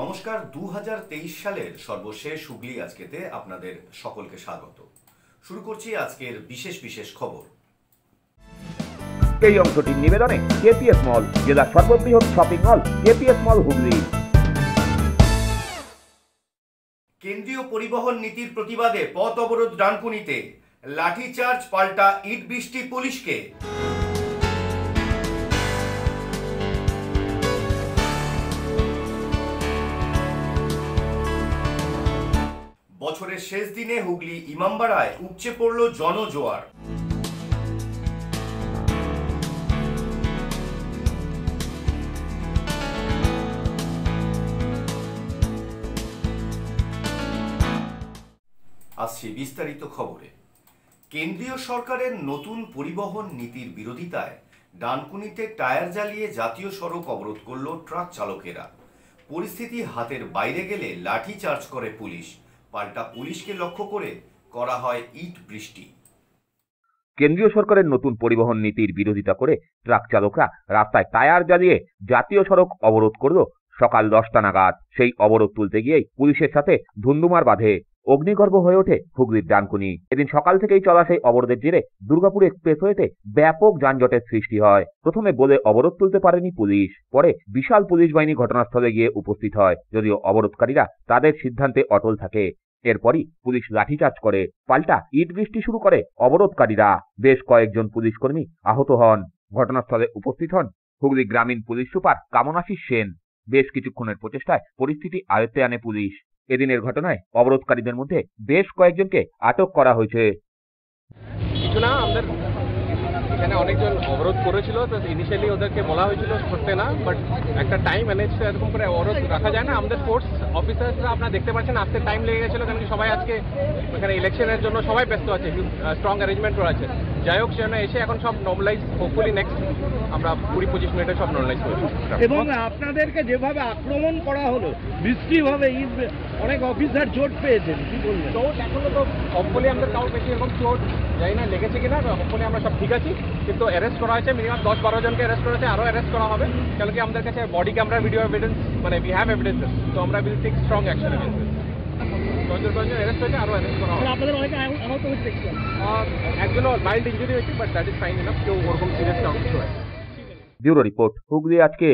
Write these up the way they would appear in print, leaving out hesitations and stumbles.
নমস্কার, 2023 সালের সর্বশেষ হুগলি আজকেতে আপনাদের সকলকে স্বাগত। শুরু করছি আজকের বিশেষ বিশেষ খবর। এই অংশটির নিবেদনে কেপিএস মল, জেলার সর্ববৃহৎ শপিং মল কেপিএস মল হুগলি। কেন্দ্রীয় পরিবহন নীতির প্রতিবাদে পথ অবরোধ ডানকুনিতে, লাঠিচার্জ পাল্টা ইট বৃষ্টি পুলিশকে। বছরের শেষ দিনে হুগলি ইমামবাড়ায় উপচে পড়ল জনজোয়ার। আসছে বিস্তারিত খবরে। কেন্দ্রীয় সরকারের নতুন পরিবহন নীতির বিরোধিতায় ডানকুনিতে টায়ার জ্বালিয়ে জাতীয় সড়ক অবরোধ করল ট্রাক চালকেরা। পরিস্থিতি হাতের বাইরে গেলে লাঠি চার্জ করে পুলিশ, পাল্টা পুলিশকে লক্ষ্য করে করা হয় ইট বৃষ্টি। কেন্দ্রীয় সরকারের নতুন পরিবহন নীতির বিরোধিতা করে ট্রাক চালকরা রাস্তায় টায়ার জ্বালিয়ে জাতীয় সড়ক অবরোধ করল সকাল 10টা নাগাদ। সেই অবরোধ তুলতে গিয়েই পুলিশের সাথে ধুন্ধুমার বাঁধে, অগ্নিগর্ভ হয়ে ওঠে হুগলির ডানকুনি। এদিন সকাল থেকেই চলা সেই অবরোধের জেরে দুর্গাপুর এক্সপ্রেসওয়েতে ব্যাপক যানজটের সৃষ্টি হয়। প্রথমে বলে অবরোধ তুলতে পারেনি পুলিশ, পরে বিশাল পুলিশ বাহিনী ঘটনাস্থলে গিয়ে উপস্থিত হয়, যদিও অবরোধকারীরা তাদের সিদ্ধান্তে অটল থাকে। এরপরই পুলিশ লাঠিচার্জ করে, পাল্টা ইট বৃষ্টি শুরু করে অবরোধকারীরা। বেশ কয়েকজন পুলিশ কর্মী আহত হন। ঘটনাস্থলে উপস্থিত হন হুগলি গ্রামীণ পুলিশ সুপার কামনাশিস সেন। বেশ কিছুক্ষণের প্রচেষ্টায় পরিস্থিতি আয়ত্তে আনে পুলিশ। এদিনের ঘটনায় অবরোধকারীদের মধ্যে বেশ কয়েকজনকে আটক করা হয়েছে। কিছু না, আমাদের এখানে অনেকজন অবরোধ করেছিল, তো ইনিশিয়ালি ওদেরকে বলা হয়েছিল করতে না, বাট একটা টাইম ম্যানেজ এরকম করে অবরোধ রাখা যায় না। আমাদের ফোর্স অফিসার্সরা আপনারা দেখতে পাচ্ছেন আসতে টাইম লেগে গেছিলো, কারণ কি সবাই আজকে এখানে ইলেকশনের জন্য সবাই ব্যস্ত আছে, স্ট্রং অ্যারেঞ্জমেন্টও আছে। যাই হোক, সেখানে এসে এখন সব নর্মালাইজ, হোপফুলি নেক্সট আমরা 20-25 মিনিটে সব নর্মালাইজ করবো। এবং আপনাদেরকে যেভাবে আক্রমণ করা হলো বৃষ্টিভাবে, অনেক অফিসার চোট পেয়েছেন, কি বলবেন? চোট এখনো তো হোপফুলি আমাদের কাউ বেশি এরকম চোট যাই না লেগেছে কিনা, হোপফুলি আমরা সব ঠিক আছি। কিন্তু অ্যারেস্ট করা হয়েছে মিনিমাম 10-12 জনকে অ্যারেস্ট করা হয়েছে, আরও অ্যারেস্ট করা হবে, কেন কি আমাদের কাছে বডি ক্যামেরা ভিডিও এভিডেন্স, মানে উই হ্যাভ এভিডেন্সেস, তো আমরা will take strong action against this. 10 জন অ্যারেস্ট হয়েছে, আরও অ্যারেস্ট করা হবে। আপনাদের অনেকে আহত হয়েছে দেখছিলাম, একজনও মাইল্ড ইঞ্জুরি হয়েছে, but that is fine enough, কেউ ওরকম সিরিয়াস কাউন্ট কিছু হয়। ব্যুরো রিপোর্ট, হুগলি আজকে।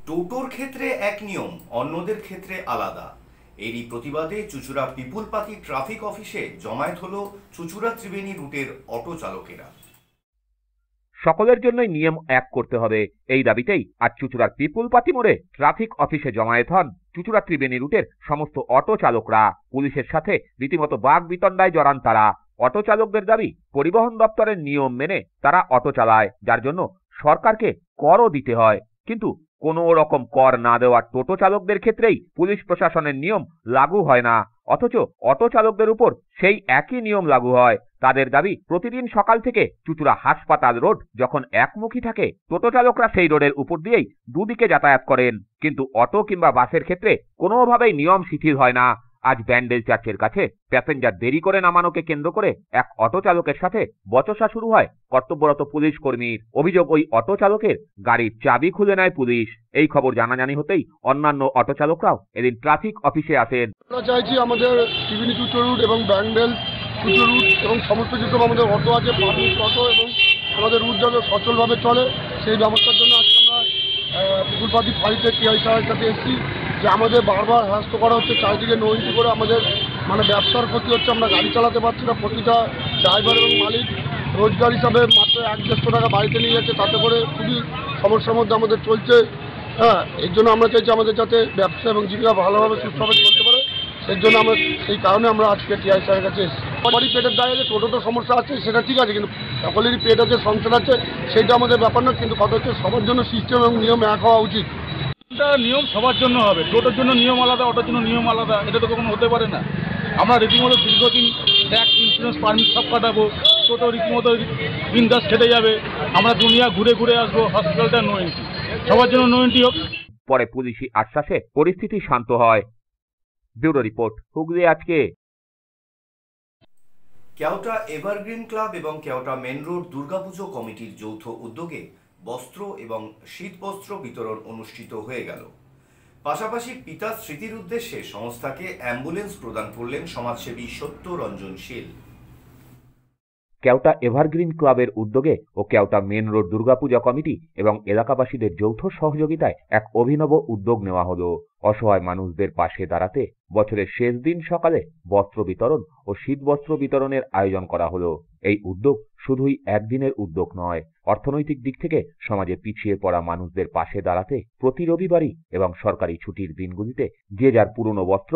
টোটোর ক্ষেত্রে এক নিয়ম, অন্যদের ক্ষেত্রে আলাদা। এরই প্রতিবাদে চুঁচুড়া পিপুলপাতি ট্রাফিক অফিসে জমায়েত হলো চুঁচুড়া ত্রিবেণী রুটের অটো চালকেরা। সকলের জন্যই নিয়ম এক করতে হবে, এই দাবিতেই আজ চুঁচুড়ার পিপুলপাতি মোড়ে ট্রাফিক অফিসে জমায়েত হন চুঁচুড়া ত্রিবেণী রুটের সমস্ত অটো চালকরা। পুলিশের সাথে রীতিমতো বাক বিতণ্ডায় জড়ান তারা। অটো চালকদের দাবি, পরিবহন দপ্তরের নিয়ম মেনে তারা অটো চালায়, যার জন্য সরকারকে করও দিতে হয়। কিন্তু কোনো রকম কর না দেওয়া টোটো চালকদের ক্ষেত্রেই পুলিশ প্রশাসনের নিয়ম লাগু হয় না, অথচ অটো চালকদের উপর সেই একই নিয়ম লাগু হয়। তাদের দাবি, প্রতিদিন সকাল থেকে চুঁচুড়া হাসপাতাল রোড যখন একমুখী থাকে, টোটো চালকরা সেই রোডের উপর দিয়েই দুদিকে যাতায়াত করেন, কিন্তু অটো কিংবা বাসের ক্ষেত্রে কোনোভাবেই নিয়ম শিথিল হয় না। আজ ব্যান্ডেল চার্চের কাছে প্যাসেঞ্জার দেরি করে নামানোকে কেন্দ্র করে এক অটো চালকের সাথে বচসা শুরু হয় কর্তব্যরত পুলিশ কর্মীর। অভিযোগ, ওই অটো চালকের গাড়ির চাবি খুলে নেয় পুলিশ। এই খবর জানাজানি হতেই অন্যান্য অটো চালকরাও এদিন ট্রাফিক অফিসে আসেন। আমরা চাইছি আমাদের ত্রিবেণী চুঁচুড়া রুট এবং ব্যান্ডেল চুঁচুড়া রুট এবং সমস্ত যেসব আমাদের অটো আছে, পাবলিক অটো, এবং আমাদের রুট যাতে সচলভাবে চলে, সেই ব্যবস্থার জন্য আজকে আমরা পিপুলপাতি ফাঁড়িতে টিআই সাহেবের কাছে এসেছি যে আমাদের বারবার হ্যারাস্ত করা হচ্ছে, চারিদিকে নো এন্ট্রি করে আমাদের ব্যবসার ক্ষতি হচ্ছে, আমরা গাড়ি চালাতে পারছি না। প্রতিটা ড্রাইভার এবং মালিক রোজগার হিসাবে মাত্র 100-150 টাকা বাড়িতে নিয়ে যাচ্ছে, তাতে করে খুবই সমস্যার মধ্যে আমাদের চলছে। হ্যাঁ, এর জন্য আমরা চাইছি আমাদের যাতে ব্যবসা এবং জীবিকা ভালোভাবে সুস্থভাবে চলতে পারে, সেই জন্য আমরা সেই কারণে আমরা আজকে টিআই সাহেবের কাছে এসেছি। সবারই পেটের দায় আছে, টোটো তো সমস্যা আছে, সেটা ঠিক আছে, কিন্তু সকলেরই পেট আছে, সংসার আছে, সেইটা আমাদের ব্যাপার না। কিন্তু কথা হচ্ছে সবার জন্য সিস্টেম এবং নিয়ম এক হওয়া উচিত। নিয়ম সবার জন্য হবে, টোটোর জন্য নিয়ম আলাদা, অটোর জন্য নিয়ম আলাদা, এটা তো কখনো হতে পারে না। আমরা রীতিমতো দীর্ঘদিন ট্যাক্স, ইন্স্যুরেন্স, পারমিট সব কাটাবো, টোটো রীতিমতো বিন্দাস খেতে যাবে, আমরা দুনিয়া ঘুরে ঘুরে আসবো, হসপিটালটা নো এন্ট্রি, সবার জন্য নো এন্ট্রি হোক। পরে পুলিশি আশ্বাসে পরিস্থিতি শান্ত হয়। ব্যুরো রিপোর্ট, হুগলি আজকে। কেওটা এভারগ্রিন ক্লাব এবং কেওটা মেন রোড দুর্গাপুজো কমিটির যৌথ উদ্যোগে বস্ত্র এবং শীতবস্ত্র বিতরণ অনুষ্ঠিত হয়ে গেল। পাশাপাশি পিতার স্মৃতির উদ্দেশ্যে সংস্থাকে অ্যাম্বুলেন্স প্রদান করলেন সমাজসেবী সত্য রঞ্জন শীল। কেওটা এভারগ্রিন ক্লাবের উদ্যোগে ও Keota main road Durga Puja committee এবং এলাকাবাসীদের যৌথ সহযোগিতায় এক অভিনব উদ্যোগ নেওয়া হলো। অসহায় মানুষদের পাশে দাঁড়াতে বছরের শেষ দিন সকালে বস্ত্র বিতরণ ও শীতবস্ত্র বিতরণের আয়োজন করা হলো। এই উদ্যোগ শুধুই একদিনের উদ্যোগ নয়, অর্থনৈতিক দিক থেকে সমাজে পিছিয়ে পড়া মানুষদের পাশে দাঁড়াতে প্রতি রবিবারই এবং সরকারি ছুটির দিনগুলিতে যে যার পুরনো বস্ত্র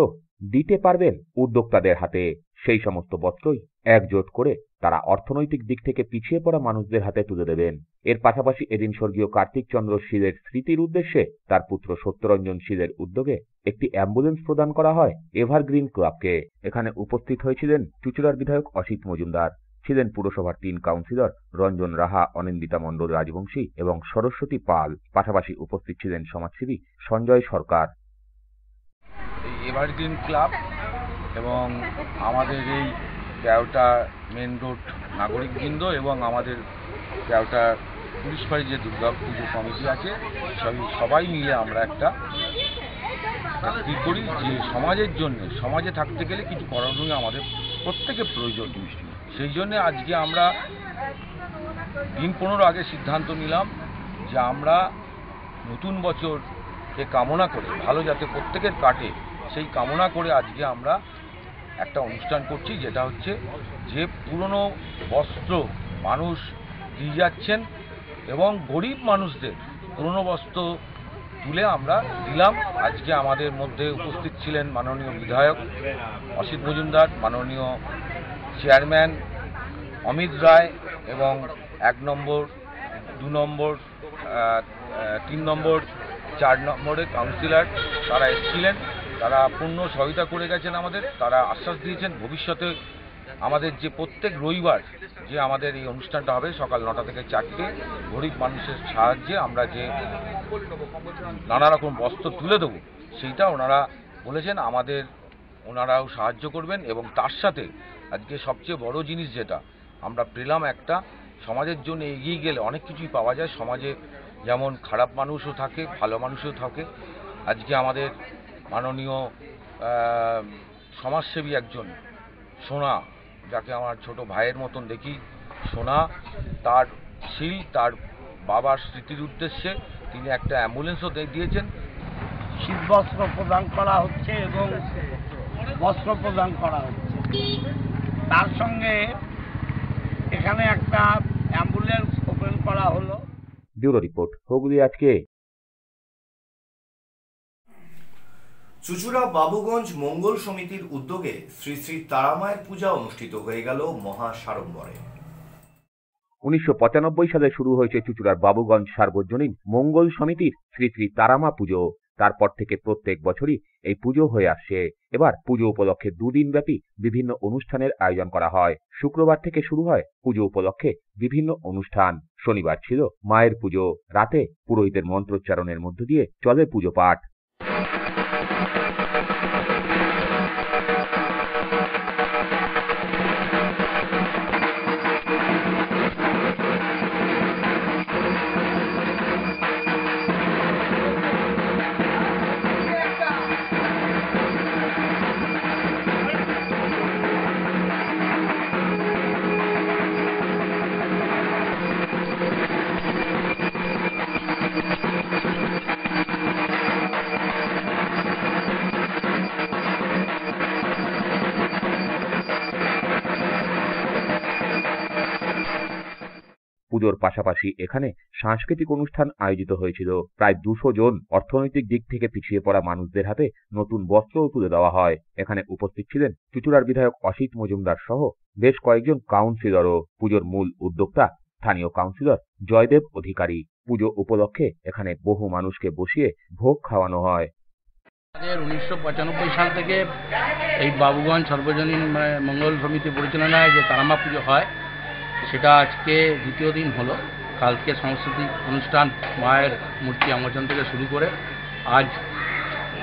দিতে পারবেন উদ্যোক্তাদের হাতে, সেই সমস্ত বস্ত্রই একজোট করে তারা অর্থনৈতিক দিক থেকে পিছিয়ে পড়া মানুষদের হাতে তুলে দেবেন। এর পাশাপাশি এদিন স্বর্গীয় কার্তিক চন্দ্র শীলের স্মৃতির উদ্দেশ্যে তার পুত্র সত্যরঞ্জন শীলের উদ্যোগে একটি অ্যাম্বুলেন্স প্রদান করা হয় এভারগ্রিন ক্লাবকে। এখানে উপস্থিত হয়েছিলেন চুঁচুড়ার বিধায়ক অসিত মজুমদার, ছিলেন পুরসভার 3 কাউন্সিলর রঞ্জন রাহা, অনিন্দিতা মণ্ডল রাজবংশী এবং সরস্বতী পাল। পাশাপাশি উপস্থিত ছিলেন সমাজসেবী সঞ্জয় সরকার। এভারগ্রিন ক্লাব এবং আমাদের এই কেওটা মেন রোড নাগরিকবৃন্দ এবং আমাদের কেওটা পুলিশ ফাঁড়ি যে দুর্গা পুজো কমিটি আছে সবাই মিলে আমরা একটা স্থির করি যে সমাজের জন্য, সমাজে থাকতে গেলে কিছু করণীয় আমাদের প্রত্যেকের প্রয়োজন। সেই জন্যে আজকে আমরা দিন 15 আগে সিদ্ধান্ত নিলাম যে আমরা নতুন বছরকে কামনা করে, ভালো যাতে প্রত্যেকের কাটে সেই কামনা করে আজকে আমরা একটা অনুষ্ঠান করছি, যেটা হচ্ছে যে পুরনো বস্ত্র মানুষ দিয়ে যাচ্ছেন এবং গরিব মানুষদের পুরনো বস্ত্র তুলে আমরা দিলাম। আজকে আমাদের মধ্যে উপস্থিত ছিলেন মাননীয় বিধায়ক অসিত মজুমদার, মাননীয় চেয়ারম্যান অমিত রায় এবং 1 নম্বর, 2 নম্বর, 3 নম্বর, 4 নম্বরের কাউন্সিলর তারা এসেছিলেন। তারা পূর্ণ সহায়তা করে গেছেন আমাদের। তারা আশ্বাস দিয়েছেন ভবিষ্যতে আমাদের যে প্রত্যেক রবিবার যে আমাদের এই অনুষ্ঠানটা হবে সকাল 9টা থেকে 4টে, গরিব মানুষের সাহায্যে আমরা যে নানা রকম বস্ত্র তুলে দেবো সেইটা ওনারা বলেছেন ওনারাও সাহায্য করবেন। এবং তার সাথে আজকে সবচেয়ে বড় জিনিস যেটা আমরা পেলাম, একটা সমাজের জন্য এগিয়ে গেলে অনেক কিছুই পাওয়া যায়। সমাজে যেমন খারাপ মানুষও থাকে, ভালো মানুষও থাকে। আজকে আমাদের মাননীয় সমাজসেবী একজন সোনা, যাকে আমার ছোট ভাইয়ের মতন দেখি, সোনা, তার শীল, তার বাবার স্মৃতির উদ্দেশ্যে তিনি একটা অ্যাম্বুলেন্সও দিয়েছেন। শীতবস্ত্র প্রদান করা হচ্ছে এবং বস্ত্র প্রদান করা হচ্ছে। তার সঙ্গে এখানে একটা অ্যাম্বুলেন্স ওপেন করা হলো। ব্যুরো রিপোর্ট, হুগলি আজকে। চুঁচুড়া বাবুগঞ্জ মঙ্গল সমিতির উদ্যোগে শ্রী শ্রী তারামায়ের পূজা অনুষ্ঠিত হয়ে গেল মহা সাড়ম্বরে। 1995 সালে শুরু হয়েছে চুঁচুড়ার বাবুগঞ্জ সার্বজনীন মঙ্গল সমিতির শ্রী শ্রী তারামা পুজো। তারপর থেকে প্রত্যেক বছরই এই পুজো হয়ে আসছে। এবার পুজো উপলক্ষে 2 দিন ব্যাপী বিভিন্ন অনুষ্ঠানের আয়োজন করা হয়। শুক্রবার থেকে শুরু হয় পুজো উপলক্ষে বিভিন্ন অনুষ্ঠান। শনিবার ছিল মায়ের পুজো। রাতে পুরোহিতের মন্ত্রোচ্চারণের মধ্য দিয়ে চলে পুজো পাঠ। পুজোর পাশাপাশি এখানে সাংস্কৃতিক অনুষ্ঠান আয়োজিত হয়েছিল। প্রায় 200 জন অর্থনৈতিক দিক থেকে পিছিয়ে পড়া মানুষদের হাতে নতুন বস্ত্রও তুলে দেওয়া হয়। এখানে উপস্থিত ছিলেন চুঁচুড়ার বিধায়ক অসিত মজুমদার সহ বেশ কয়েকজন কাউন্সিলরও। পুজোর মূল উদ্যোক্তা স্থানীয় কাউন্সিলর জয়দেব অধিকারী। পুজো উপলক্ষে এখানে বহু মানুষকে বসিয়ে ভোগ খাওয়ানো হয়। 1995 সাল থেকে এই বাবুগঞ্জ সর্বজনীন মঙ্গল সমিতি পরিচালনায় যে তারামা পুজো হয় সেটা আজকে 2য় দিন হলো। কালকে সাংস্কৃতিক অনুষ্ঠান মায়ের মূর্তি আমন্ত্রণ থেকে শুরু করে আজ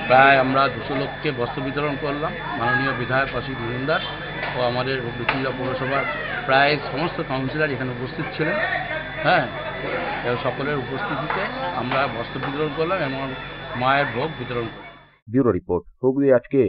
প্রায় আমরা 200 লোককে বস্ত্র বিতরণ করলাম। মাননীয় বিধায়ক অসিত মজুমদার ও আমাদের চুঁচুড়া পৌরসভার প্রায় সমস্ত কাউন্সিলর এখানে উপস্থিত ছিলেন। এবং সকলের উপস্থিতিতে আমরা বস্ত্র বিতরণ করলাম এবং মায়ের ভোগ বিতরণ করলাম। ব্যুরো রিপোর্ট, হুগলি আজকে।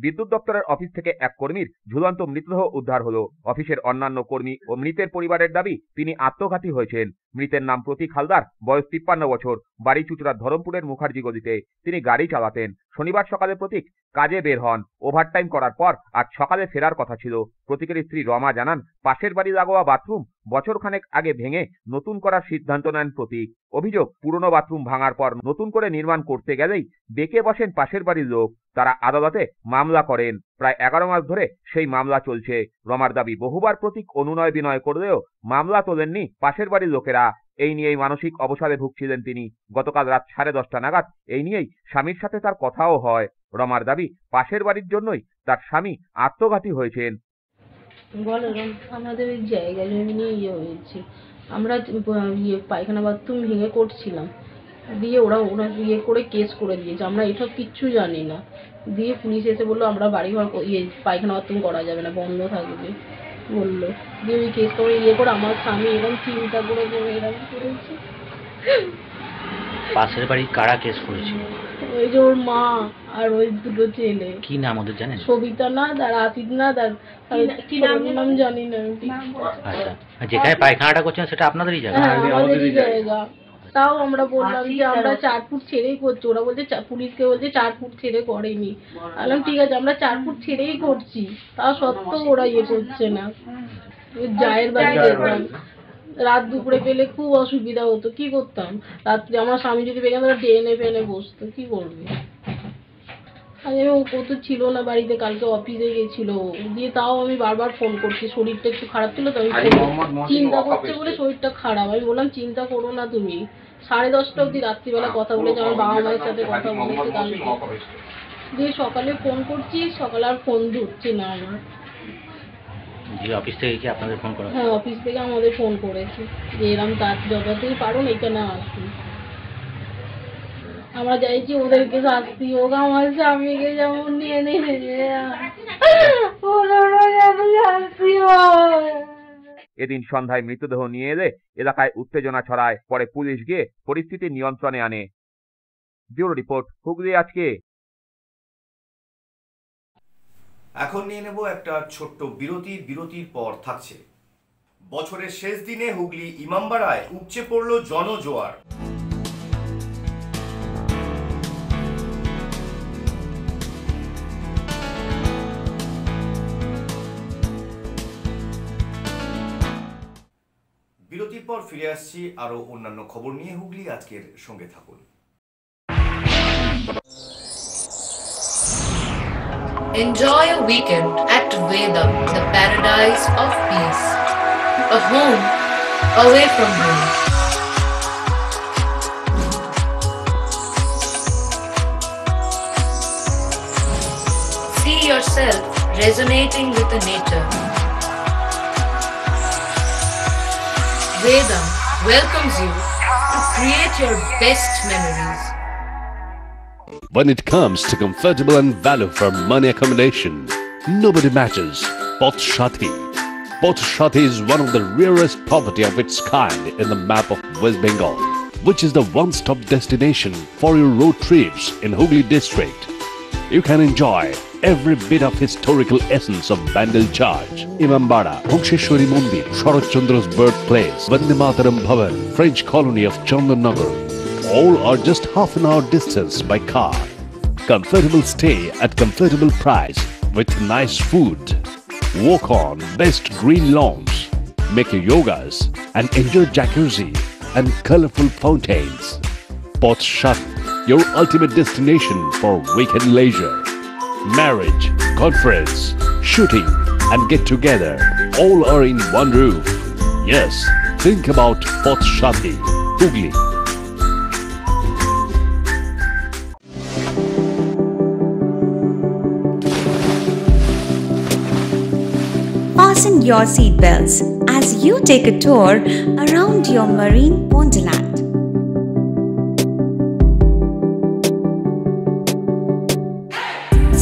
বিদ্যুৎ দপ্তরের অফিস থেকে এক কর্মীর ঝুলন্ত মৃতদেহ উদ্ধার হলো। অফিসের অন্যান্য কর্মী ও মৃতের পরিবারের দাবি তিনি আত্মঘাতী হয়েছেন। মৃতের নাম প্রতীক হালদার, বয়স 53 বছর, বাড়ি চুঁচুড়ার ধরমপুরের মুখার্জি গলিতে। তিনি গাড়ি চালাতেন। শনিবার সকালে প্রতীক কাজে বের হন। ওভারটাইম করার পর আজ সকালে ফেরার কথা ছিল। প্রতীকের স্ত্রী রমা জানান, পাশের বাড়ি লাগোয়া বাথরুম বছরখানেক আগে ভেঙে নতুন করার সিদ্ধান্ত নেন প্রতীক। অভিযোগ, পুরনো বাথরুম ভাঙার পর নতুন করে নির্মাণ করতে গেলেই বেঁকে বসেন পাশের বাড়ির লোক। তারা আদালতে মামলা করেন। প্রায় 11 মাস ধরে সেই মামলা চলছে। রমার দাবি, বহুবার প্রতীক অনুনয় বিনয় করলেও মামলা তোলেননি পাশের বাড়ির লোকেরা। এই নিয়েই মানসিক অবসাদে ভুগছিলেন তিনি। গতকাল রাত 10:30 নাগাদ এই নিয়েই স্বামীর সাথে তার কথাও হয়। রমার দাবি, পাশের বাড়ির জন্যই তার স্বামী আত্মঘাতী হয়েছেন। আমাদের ওই জায়গা জমি নিয়ে হয়েছে। আমরা পায়খানা বাথরুম ভেঙে করছিলাম, দিয়ে ওরা করে কেস করে দিয়েছে। আমরা এসব কিচ্ছু জানি না। দিয়ে পুলিশ এসে বললো আমরা বাড়িঘর পায়খানা বাথরুম করা যাবে না, বন্ধ থাকবে বললো। দিয়ে ওই কেস করে করে আমার স্বামী এরকম চিন্তা করে এরকম করেছে। পাশের বাড়ি কারা কেস করেছিল? ওই যে ওর মা আর ওই দুটো ছেলে। কি নাম ওদের জানেন? সবিতা নাথ আর আতিত নাথ আর কি নাম জানি না। আচ্ছা, যেখানে পায়খানাটা করছেন সেটা আপনাদেরই জায়গা? আমাদেরই জায়গা। তাও আমরা বললাম যে আমরা 4 ফুট ছেড়েই করছি। ওরা বলছে পুলিশকে বলছে 4 ফুট ছেড়ে করেনি। বললাম ঠিক আছে, আমরা 4 ফুট ছেড়েই করছি, তা সত্ত্বেও ওরা করছে না। জায়ের বাড়ি যেতাম, রাত দুপুরে পেলে খুব অসুবিধা হতো। কি করতাম? রাত্রে আমার স্বামী যদি পেয়ে গেল ডেনে ফেনে বসতো, কি করবে? ও তো ছিল না বাড়িতে, কালকে অফিসে গেছিল। দিয়ে তাও আমি বারবার ফোন করছি, শরীরটা একটু খারাপ ছিল তো, আমি চিন্তা করছে বলে শরীরটা খারাপ। আমি বললাম চিন্তা করো না তুমি। 10:30 অবধি রাত্রিবেলা কথা বলেছে, আমার বাবা মায়ের সাথে কথা বলেছে কালকে। দিয়ে সকালে ফোন করছি, সকালে আর ফোন ধরছে না আমার। অফিস থেকে কি আপনাদের ফোন করা? হ্যাঁ, অফিস থেকে আমাদের ফোন করেছে যে এরকম তার যতটুকু পারুন এখানে আসুন। আমরা চাইছি ওদেরকে শাস্তি হোক, আমার স্বামীকে যেমন নিয়ে এদিন সন্ধ্যায় মৃতদেহ নিয়ে এলে এলাকায় উত্তেজনা ছড়ায়। পরে পুলিশ গিয়ে পরিস্থিতি নিয়ন্ত্রণে আনে। ব্যুরো রিপোর্ট, হুগলি আজকে। এখন নিয়ে নেব একটা ছোট্ট বিরতির পর থাকছে। বছরের শেষ দিনে হুগলি ইমামবাড়ায় উপচে পড়ল জনজোয়ার। বিরতির পর ফিরে আসছি আরো অন্যান্য খবর নিয়ে। হুগলি আজকের সঙ্গে থাকুন। Enjoy a weekend at Vedam, the paradise of peace. A home away from home. See yourself resonating with the nature. Vedam welcomes you to create your best memories. When it comes to comfortable and value for money accommodation, nobody matches Pothshati. Pothshati is one of the rarest property of its kind in the map of West Bengal, which is the one-stop destination for your road trips in Hooghly district. You can enjoy every bit of historical essence of Bandel Church, Imambara, Bhongsheshwari Mandir, Sharat Chandra's birthplace, Vande Mataram Bhavan, French colony of Chandannagar. All are just half an hour distance by car. Comfortable stay at comfortable price with nice food. Walk on best green lawns, make your yogas and enjoy jacuzzi and colorful fountains. Pothshati, your ultimate destination for weekend leisure. Marriage, conference, shooting and get together all are in one roof. Yes, think about Pothshati, Hooghly. Fasten your seatbelts as you take a tour around your marine wonderland.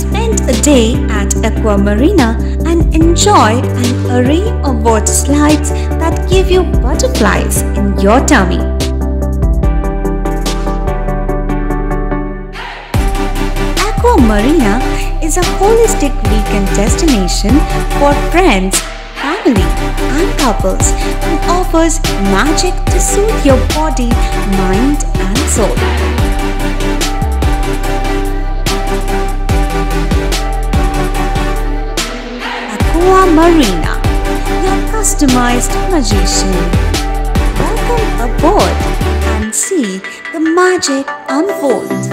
Spend a day at Aqua Marina and enjoy an array of water slides that give you butterflies in your tummy. Aqua Marina is a holistic weekend destination for friends, family and couples and offers magic to soothe your body, mind and soul. Aqua Marina, your customized magician. Welcome aboard and see the magic unfold.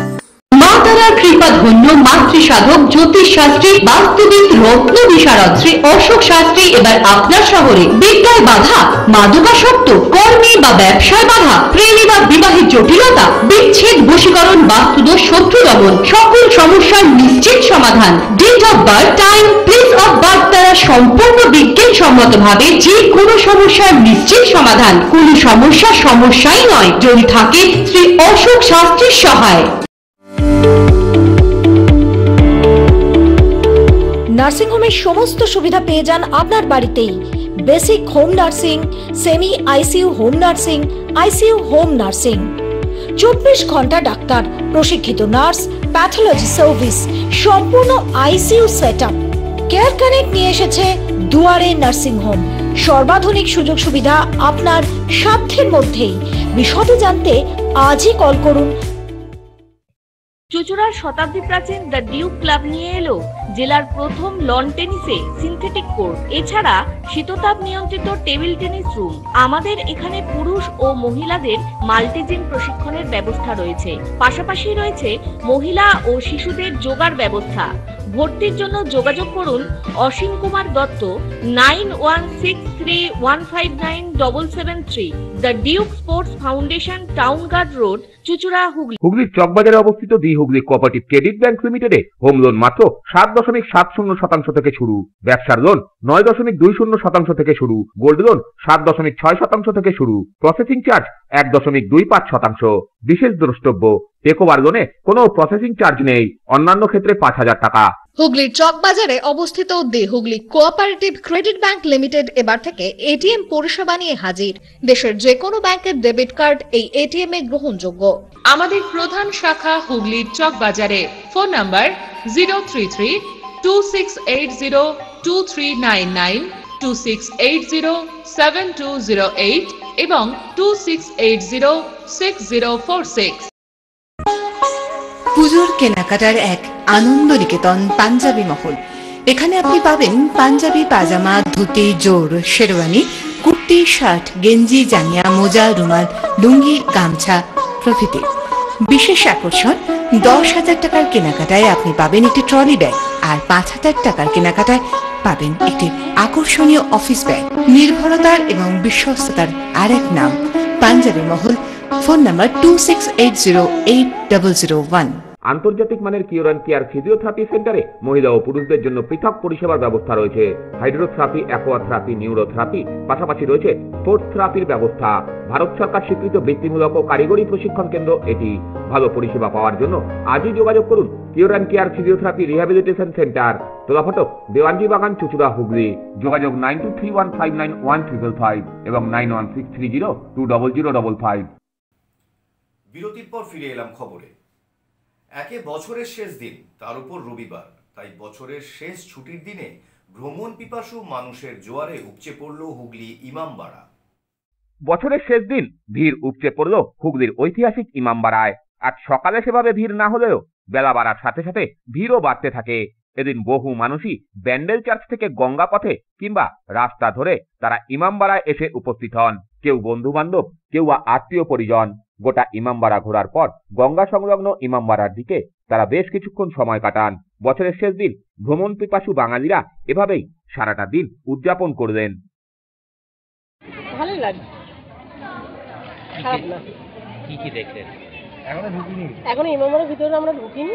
মাতারার কৃপা ধন্য মাতৃসাধক জ্যোতিষ শাস্ত্রী বাস্তুবিদ রত্ন বিশারদ শ্রী অশোক শাস্ত্রী এবার আপনার শহরে। বিদ্যায় বাধা, মাদকাসক্ত, কর্মে বা ব্যবসায় বাধা, প্রেমে বা বিবাহের জটিলতা, বিচ্ছেদ, বশীকরণ, বাস্তুদোষ, শত্রু দমন, সকল সমস্যার নিশ্চিত সমাধান। Date of birth, time, place of birth দ্বারা সম্পূর্ণ বিজ্ঞানসম্মত ভাবে যে কোনো সমস্যার নিশ্চিত সমাধান। কোনো সমস্যাই নয় যদি থাকে শ্রী অশোক শাস্ত্রীর সহায়। নার্সিং হোমের সমস্ত সুবিধা পেয়ে যান আপনার বাড়িতেই। Basic home nursing, semi ICU home nursing, ICU home nursing, 24 ঘন্টা ডাক্তার, প্রশিক্ষিত নার্স, প্যাথোলজি সার্ভিস, সম্পূর্ণ আইসিইউ সেটআপ। কেয়ার কানেক্ট নিয়ে এসেছে দুয়ারে নার্সিং হোম। সর্বাধুনিক সুযোগ সুবিধা আপনার সাধ্যের মধ্যেই। বিশদে জানতে আজই কল করুন। চুঁচুড়ার শতাব্দী প্রাচীন দ্য ডিউক ক্লাব নিয়ে এলো জেলার প্রথম লন টেনিসে সিনথেটিক কোর্ট, এছাড়া শীততাপ নিয়ন্ত্রিত টেবিল টেনিস রুম। আমাদের এখানে পুরুষ ও মহিলাদের মাল্টিজিম প্রশিক্ষণের ব্যবস্থা রয়েছে, পাশাপাশি রয়েছে মহিলা ও শিশুদের যোগার ব্যবস্থা। ভর্তির জন্য যোগাযোগ করুন Asim Kumar Datta 9163159773। The Duke Sports Foundation, Town Guard Road, চুঁচুড়া, হুগলি। হুগলির চকবাজারে অবস্থিত the Hooghly Cooperative Credit Bank লিমিটেডে হোম লোন মাত্র 7.70% থেকে শুরু, ব্যবসার লোন 9.20% থেকে শুরু, গোল্ড লোন 7.6% থেকে শুরু, প্রসেসিং চার্জ 1.25%। বিশেষ দ্রষ্টব্য, টেকওভার লোনে কোনো প্রসেসিং চার্জ নেই, অন্যান্য ক্ষেত্রে 5,000 টাকা। হুগলির চকবাজারে অবস্থিত the Hooghly Cooperative Credit Bank Limited এবার থেকে এটিএম পরিষেবা নিয়ে হাজির। দেশের যে কোনো ব্যাংকের ডেবিট কার্ড এই এটিএম এ গ্রহণযোগ্য। আমাদের প্রধান শাখা হুগলির চকবাজারে। ফোন নাম্বার 033-2680-2399, 2680-7208 এবং 2680-6046। পুজোর কেনাকাটার এক আনন্দ নিকেতন পাঞ্জাবি মহল। এখানে আপনি পাবেন পাঞ্জাবি, পাজামা, ধুতি, জোর, শেরওয়ানি, কুর্তি, শার্ট, গেঞ্জি, জাঙ্গিয়া, মোজা, রুমাল, লুঙ্গি, গামছা প্রভৃতি। বিশেষ আকর্ষণ, 10,000 টাকার কেনাকাটায় আপনি পাবেন একটি ট্রলি ব্যাগ, আর 5,000 টাকার কেনাকাটায় পাবেন একটি আকর্ষণীয় অফিস ব্যাগ। নির্ভরতার এবং বিশ্বস্ততার আরেক নাম পাঞ্জাবি মহল। Phone number 26808001। আন্তর্জাতিক মানের কিওর অ্যান্ড কেয়ার ফিজিওথেরাপি সেন্টারে মহিলা ও পুরুষদের জন্য পৃথক পরিষেবার ব্যবস্থা রয়েছে। হাইড্রোথেরাপি, অ্যাকোয়াথেরাপি, নিউরোথেরাপি, পাশাপাশি রয়েছে স্পোর্টস থেরাপির ব্যবস্থা। ভারত সরকার স্বীকৃত বৃত্তিমূলক ও কারিগরি প্রশিক্ষণ কেন্দ্র এটি। ভালো পরিষেবা পাওয়ার জন্য আজই যোগাযোগ করুন Cure and Care physiotherapy rehabilitation centre, Tolaphatak, Dewanji Bagan, চুঁচুড়া, হুগলি। যোগাযোগ 9231591555 এবং 9163020055। বিরতির পর ফিরে এলাম খবরে। একে বছরের শেষ দিন, তার উপর রবিবার, তাই বছরের শেষ ছুটির দিনে ভ্রমণ পিপাসু মানুষের জোয়ারে উপচে পড়ল হুগলি ইমামবাড়া। বছরের শেষ দিন ভিড় উপচে পড়ল হুগলির ঐতিহাসিক ইমামবাড়ায়। আজ সকালে সেভাবে ভিড় না হলেও বেলা বাড়ার সাথে সাথে ভিড়ও বাড়তে থাকে। এদিন বহু মানুষই ব্যান্ডেল চার্চ থেকে গঙ্গা পথে কিংবা রাস্তা ধরে তারা ইমামবাড়ায় এসে উপস্থিত হন। কেউ বন্ধু বান্ধব, কেউ আত্মীয় পরিজন। গোটা ইমামবাড়া ঘোরার পর গঙ্গা সংলগ্ন ইমামবাড়ার দিকে তারা বেশ কিছুক্ষণ সময় কাটান। বছরের শেষ দিন ভ্রমণ পিপাসু বাঙালিরা এভাবেই সারাটা দিন উদযাপন করলেন। ভালো লাগে। কি কি দেখলেন? এখনো ইমামবাড়ার ভিতরে আমরা ঢুকিনি,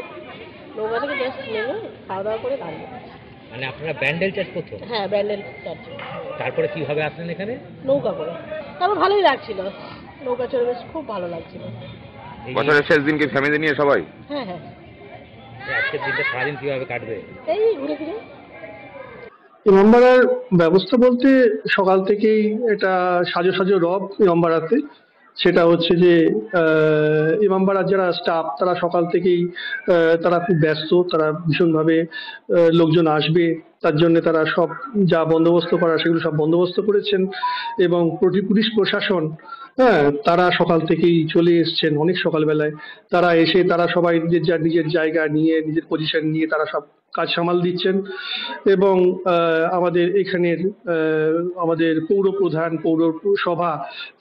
নৌকা থেকে জাস্ট নেমে খাওয়া দাওয়া করে দাঁড়িয়ে। মানে আপনারা ব্যান্ডেল চার্জ প্রথম? হ্যাঁ, ব্যান্ডেল চার্জ। তারপরে কিভাবে আসলেন এখানে? নৌকা করে। তারপর ভালোই লাগছিল, নৌকা চড়ে বেশ খুব ভালো লাগছিল। বছরের শেষ দিন কি ফ্যামিলি নিয়ে সবাই? হ্যাঁ হ্যাঁ। আজকের দিনটা সারাদিন কিভাবে কাটবে? এই ঘুরে ফিরে। ইমামবাড়ার ব্যবস্থা বলতে সকাল থেকেই এটা সাজো সাজো রব ইমামবাড়াতে। সেটা হচ্ছে যে ইমামবাড়ার যারা স্টাফ তারা সকাল থেকেই তারা খুব ব্যস্ত, তারা ভীষণভাবে লোকজন আসবে তার জন্য তারা সব যা বন্দোবস্ত করা সেগুলো সব বন্দোবস্ত করেছেন। এবং পুলিশ প্রশাসন তারা সকাল থেকেই চলে এসছেন, অনেক সকালবেলায় তারা এসে তারা সবাই নিজের জায়গা নিয়ে নিজের পজিশন নিয়ে তারা সব কাজ সামাল দিচ্ছেন। এবং আমাদের এখানের আমাদের পৌরপ্রধান পৌরসভা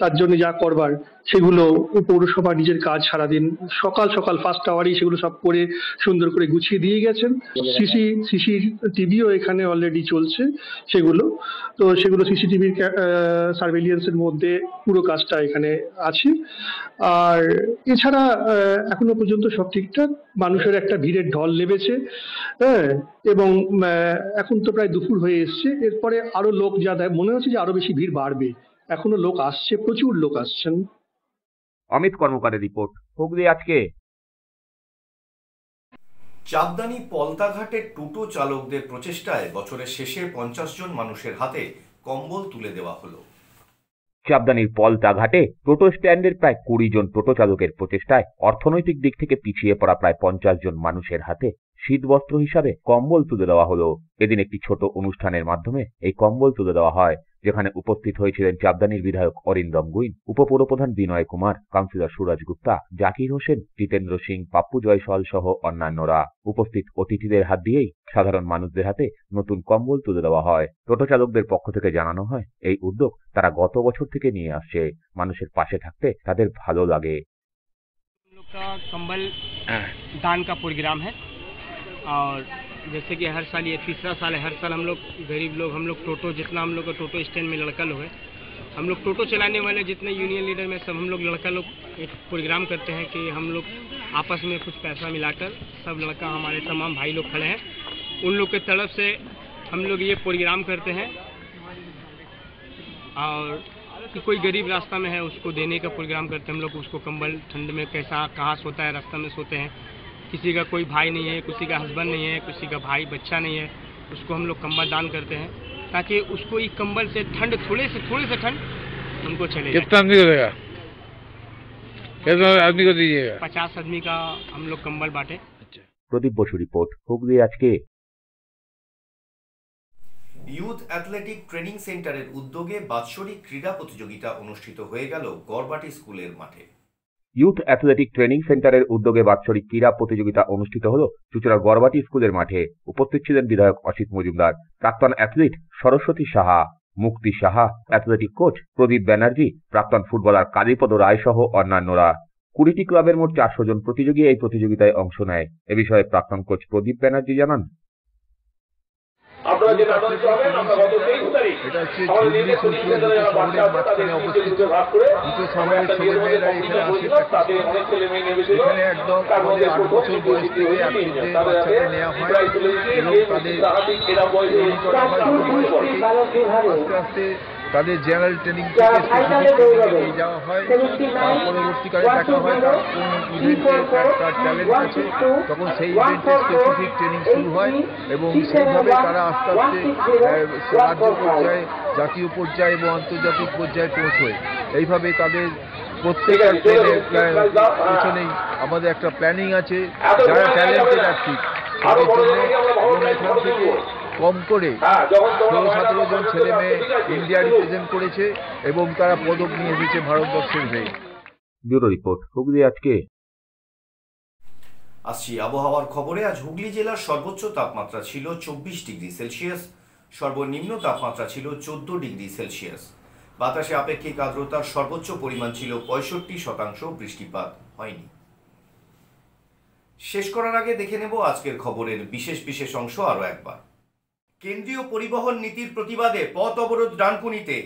তার জন্য যা করবার সেগুলো পৌরসভা নিজের কাজ সারাদিন সকাল সকাল ফার্স্ট আওয়ারেই সেগুলো সব করে সুন্দর করে গুছিয়ে দিয়ে গেছেন। সিসিটিভিও এখানে অলরেডি চলছে সেগুলো, তো সেগুলো সিসিটিভির সার্ভেলিয়েন্সের মধ্যে পুরো কাজটা এখানে আছে। আর এছাড়া এখনো পর্যন্ত সব ঠিকঠাক, মানুষের একটা ভিড়ের ঢল নেমেছে। এবং এখন তো প্রায় দুপুর হয়ে এসছে, এরপরে আরো লোক যা দেয় মনে হচ্ছে যে আরো বেশি ভিড় বাড়বে। এখনো লোক আসছে, প্রচুর লোক আসছেন। অমিত কর্মকারের রিপোর্ট, হুগলি আজকে। চাঁদদানি পলতাঘাটের টোটো চালকদের প্রচেষ্টায় বছরের শেষে 50 জন মানুষের হাতে কম্বল তুলে দেওয়া হলো। চাঁদদানির পলতা ঘাটে টোটো স্ট্যান্ডের প্রায় 20 জন টোটো চালকের প্রচেষ্টায় অর্থনৈতিক দিক থেকে পিছিয়ে পড়া প্রায় 50 জন মানুষের হাতে শীতবস্ত্র হিসাবে কম্বল তুলে দেওয়া হলো। এদিন একটি ছোট অনুষ্ঠানের মাধ্যমে এই কম্বল তুলে দেওয়া হয়, যেখানে উপস্থিত হয়েছিলেন চাঁদদানির বিধায়ক অরিন্দম গুইন, উপপৌরপ্রধান বিনয় কুমার, কাউন্সিলর সুরজ গুপ্তা, জাকির হোসেন, জিতেন্দ্র সিং, পাপ্পু জয়সওয়াল সহ অন্যান্যরা। উপস্থিত অতিথিদের হাত দিয়েই সাধারণ মানুষদের হাতে নতুন কম্বল তুলে দেওয়া হয়। টোটো চালকদের পক্ষ থেকে জানানো হয়, এই উদ্যোগ তারা গত বছর থেকে নিয়ে আসছে, মানুষের পাশে থাকতে তাদের ভালো লাগে। कंबल दान का प्रोग्राम है और जैसे कि हर साल ये तीसरा साल है। हर साल हम लोग गरीब लोग, हम लोग टोटो, जितना हम लोग का टोटो स्टैंड में लड़का लोग है, हम लोग टोटो चलाने वाले जितने यूनियन लीडर में सब हम लोग लड़का लोग एक प्रोग्राम करते हैं कि हम लोग आपस में कुछ पैसा मिलाकर सब लड़का हमारे तमाम भाई लोग खड़े हैं, उन लोग के तरफ से हम लोग ये प्रोग्राम करते हैं और कि कोई गरीब रास्ता में है उसको देने का प्रोग्राम करते हैं। हम लोग उसको कंबल ठंड में कैसा कहाँ सोता है, रास्ता में सोते हैं, किसी का कोई भाई नहीं है, किसी का हस्बैंड नहीं है, किसी का भाई बच्चा नहीं है, उसको हम लोग कंबल दान करते हैं ताकि उसको ये कंबल से ठंड थोड़े से ठंड उनको चले। कितना आदमी को देगा? कितना आदमी को दीजिएगा? 50 आदमी का हम लोग कंबल बांटे। प्रदीप बसु रिपोर्ट, হুগলি আজকে। ইউথ অ্যাথলেটিক ট্রেনিং সেন্টারের উদ্যোগে বাৎসরিক ক্রীড়া প্রতিযোগিতা অনুষ্ঠিত হয়ে গেল গড়বাটি স্কুলের মাঠে। ইউথ অ্যাথলেটিক ট্রেনিং সেন্টারের উদ্যোগে বাৎসরিক ক্রীড়া প্রতিযোগিতা অনুষ্ঠিত হলো চুঁচুড়ার গড়বাটি স্কুলের মাঠে। উপস্থিত ছিলেন বিধায়ক অসিত মজুমদার, প্রাক্তন অ্যাথলিট সরস্বতী সাহা, মুক্তি সাহা, অ্যাথলেটিক কোচ প্রদীপ ব্যানার্জি, প্রাক্তন ফুটবলার কালীপদ রায় সহ অন্যান্যরা। 20টি ক্লাবের মোট 400 জন প্রতিযোগী এই প্রতিযোগিতায় অংশ নেয়। এ বিষয়ে প্রাক্তন কোচ প্রদীপ ব্যানার্জি জানান, আপনারা যে নাটক পাবেন আমরা গত 23 তারিখ এটা হচ্ছে ঝুগলি শহরের মাঝখানে অবস্থিত দুটো শহরের ছেলেমেয়েরা এখানে আসে তাতে অনেক ছেলে মেয়ে নেমেছিল। এখানে একদম আমাদের 8 বছর বয়স থেকে একসাথে বাচ্চাদের নেওয়া হয় এবং তাদের আস্তে আস্তে তাদের জেনারেল ট্রেনিং থেকে স্পেসিফিক ট্রেনিংয়ে নিয়ে যাওয়া হয়। তার পরবর্তীকালে দেখা হয় তার কোন ইভেন্টে তার ট্যালেন্ট আছে, তখন সেই ইভেন্টে স্পেসিফিক ট্রেনিং শুরু হয় এবং সেইভাবে তারা আস্তে আস্তে রাজ্য পর্যায়ে, জাতীয় পর্যায়ে এবং আন্তর্জাতিক পর্যায়ে পৌঁছয়। এইভাবে তাদের প্রত্যেকটা ট্রেনের পেছনেই আমাদের একটা প্ল্যানিং আছে, যারা ট্যালেন্টেড আছে তাদের জন্য। এবং এখান থেকে কম করে 16-17 জন ছেলে মেয়ে ইন্ডিয়া রিপ্রেজেন্ট করেছে এবং তারা পদক নিয়ে এসেছে ভারতবর্ষের হয়ে। ব্যুরো রিপোর্ট, হুগলি আজকে। আসছি আবহাওয়ার খবরে। আজ হুগলি জেলার সর্বোচ্চ তাপমাত্রা ছিল 24 ডিগ্রি সেলসিয়াস, সর্বনিম্ন তাপমাত্রা ছিল 14 ডিগ্রি সেলসিয়াস। বাতাসে আপেক্ষিক আর্দ্রতার সর্বোচ্চ পরিমাণ ছিল 65%, বৃষ্টিপাত হয়নি। শেষ করার আগে দেখে নেব আজকের খবরের বিশেষ অংশ আরও একবার। কেন্দ্রীয় পরিবহন নীতির প্রতিবাদে পথ অবরোধ ডানকুনিতে,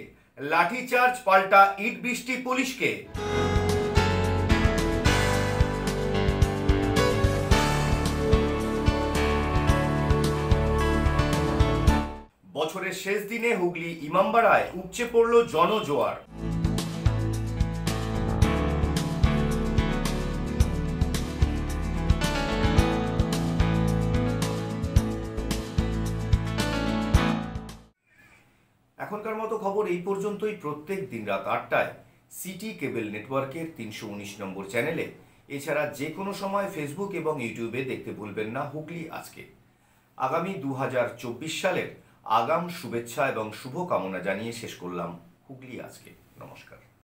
লাঠিচার্জ পাল্টা ইট বৃষ্টি পুলিশকে। বছরের শেষ দিনে হুগলি ইমামবাড়ায় উপচে পড়ল জনজোয়ার। এখনকার মতো খবর এই পর্যন্তই। প্রত্যেক দিন রাত 8টায় সিটি কেবল নেটওয়ার্কের 319 নম্বর চ্যানেলে, এছাড়া যে কোনো সময় ফেসবুক এবং ইউটিউবে দেখতে ভুলবেন না হুগলি আজকে। আগামী 2024 সালের আগাম শুভেচ্ছা এবং শুভকামনা জানিয়ে শেষ করলাম হুগলি আজকে। নমস্কার।